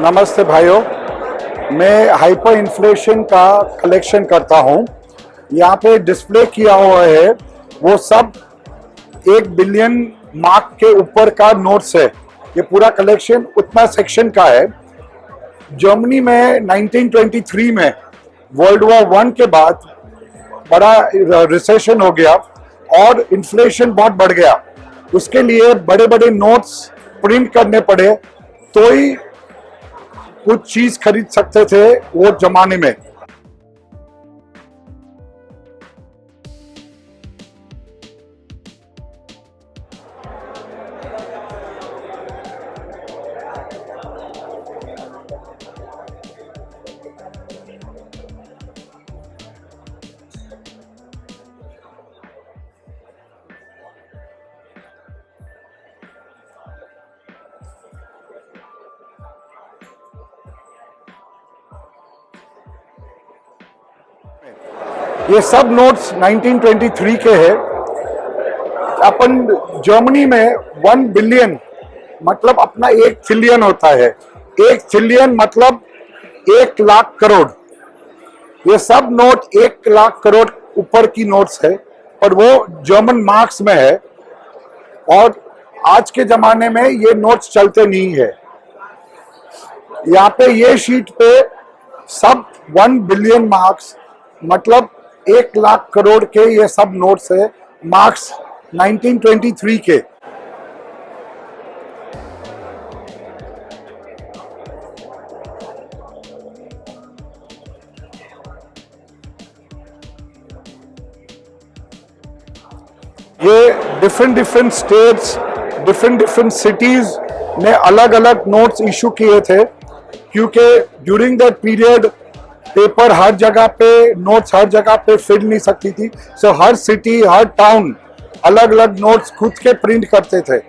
नमस्ते भाइयों, मैं हाइपर इन्फ्लेशन का कलेक्शन करता हूँ। यहाँ पे डिस्प्ले किया हुआ है वो सब 1 बिलियन मार्क के ऊपर का नोट्स है। ये पूरा कलेक्शन उतना सेक्शन का है। जर्मनी में 1923 में वर्ल्ड वॉर 1 के बाद बड़ा रिसेशन हो गया और इन्फ्लेशन बहुत बढ़ गया। उसके लिए बड़े बड़े नोट्स प्रिंट करने पड़े तो ही कुछ चीज खरीद सकते थे वो जमाने में। ये सब नोट्स 1923 के हैं। अपन जर्मनी में 1 बिलियन मतलब अपना 1 ट्रिलियन होता है। 1 ट्रिलियन मतलब 1 लाख करोड़। ये सब नोट 1 लाख करोड़ ऊपर की नोट्स है और वो जर्मन मार्क्स में है। और आज के जमाने में ये नोट्स चलते नहीं है। यहाँ पे ये शीट पे सब 1 बिलियन मार्क्स मतलब 1 लाख करोड़ के ये सब नोट्स है, मार्क्स 1923 के। ये डिफरेंट स्टेट्स, डिफरेंट सिटीज ने अलग अलग नोट्स इशू किए थे, क्योंकि ड्यूरिंग दैट पीरियड पेपर हर जगह पे, नोट्स हर जगह पे फिल नहीं सकती थी। सो हर सिटी, हर टाउन अलग अलग नोट्स खुद के प्रिंट करते थे।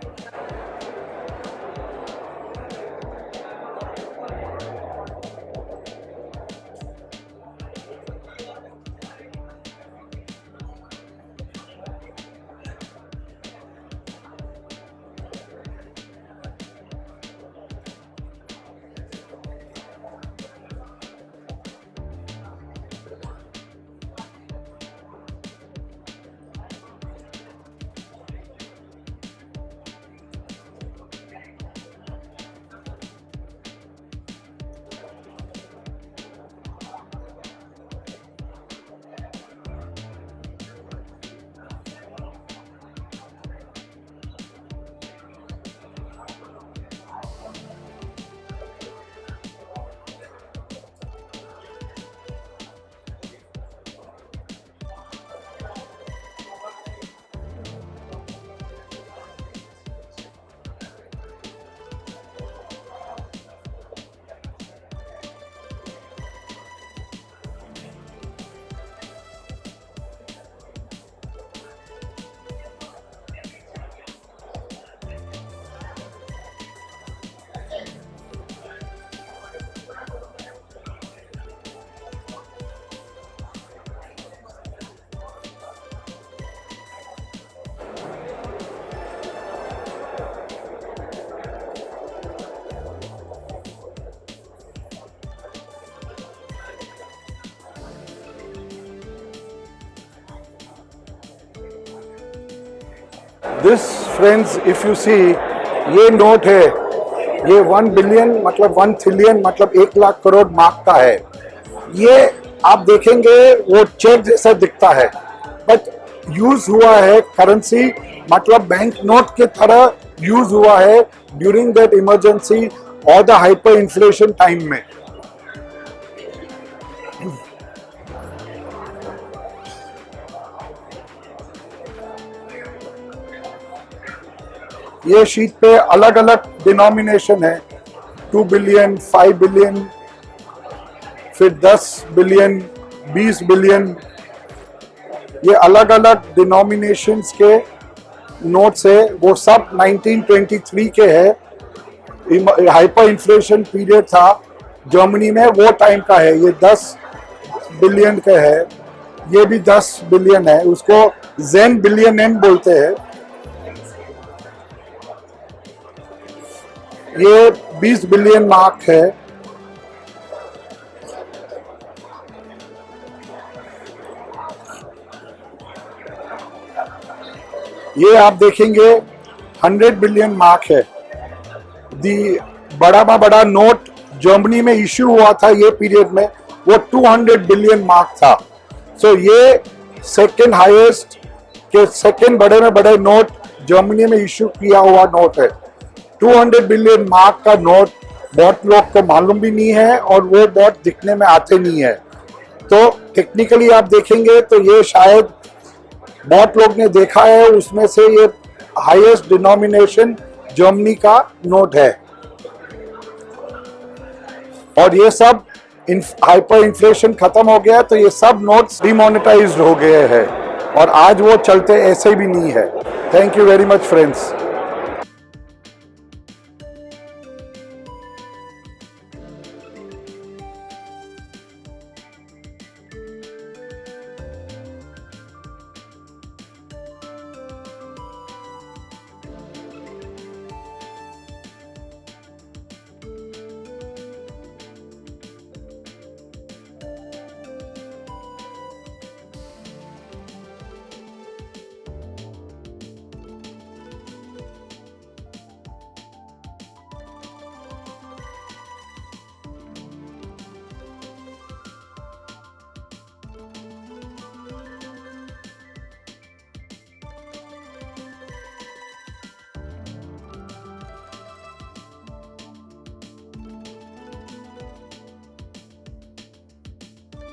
This friends, if you see, ये नोट है, ये 1 बिलियन मतलब 1 ट्रिलियन मतलब 1 लाख करोड़ मार्क का है। ये आप देखेंगे वो चेक जैसा दिखता है, बट यूज हुआ है करेंसी मतलब बैंक नोट के तरह यूज हुआ है ड्यूरिंग दैट इमरजेंसी और द हाइपर इन्फ्लेशन टाइम में। ये शीट पे अलग अलग डिनोमिनेशन है, 2 बिलियन, 5 बिलियन, फिर 10 बिलियन, 20 बिलियन। ये अलग अलग डिनोमिनेशंस के नोट्स है, वो सब 1923 के है। हाइपर इन्फ्लेशन पीरियड था जर्मनी में, वो टाइम का है। ये 10 बिलियन का है, ये भी 10 बिलियन है, उसको जेन बिलियन बोलते हैं। ये 20 बिलियन मार्क है। ये आप देखेंगे 100 बिलियन मार्क है। दी बड़ा नोट जर्मनी में इश्यू हुआ था ये पीरियड में, वो 200 बिलियन मार्क था। सो ये सेकंड हाईएस्ट के सेकंड बड़े में बड़े नोट जर्मनी में इश्यू किया हुआ नोट है। 200 बिलियन मार्क का नोट बहुत लोग को मालूम भी नहीं है और वो बहुत दिखने में आते नहीं है। तो टेक्निकली आप देखेंगे तो ये शायद बहुत लोग ने देखा है, उसमें से ये हाईएस्ट डिनोमिनेशन जर्मनी का नोट है। और ये सब हाइपर इन्फ्लेशन खत्म हो गया तो ये सब नोट्स डिमोनेटाइज्ड हो गए हैं और आज वो चलते ऐसे भी नहीं है। Thank you very much friends.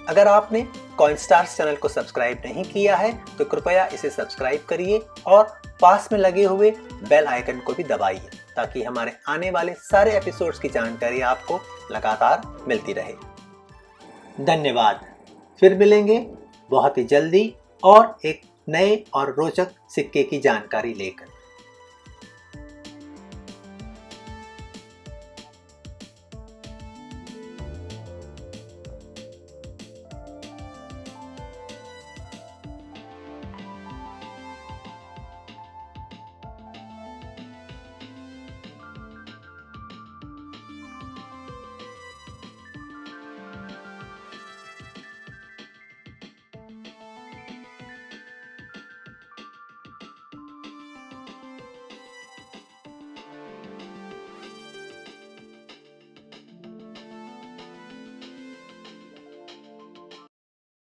अगर आपने कॉइनस्टार्स चैनल को सब्सक्राइब नहीं किया है तो कृपया इसे सब्सक्राइब करिए और पास में लगे हुए बेल आइकन को भी दबाइए ताकि हमारे आने वाले सारे एपिसोड्स की जानकारी आपको लगातार मिलती रहे। धन्यवाद। फिर मिलेंगे बहुत ही जल्दी और एक नए और रोचक सिक्के की जानकारी लेकर।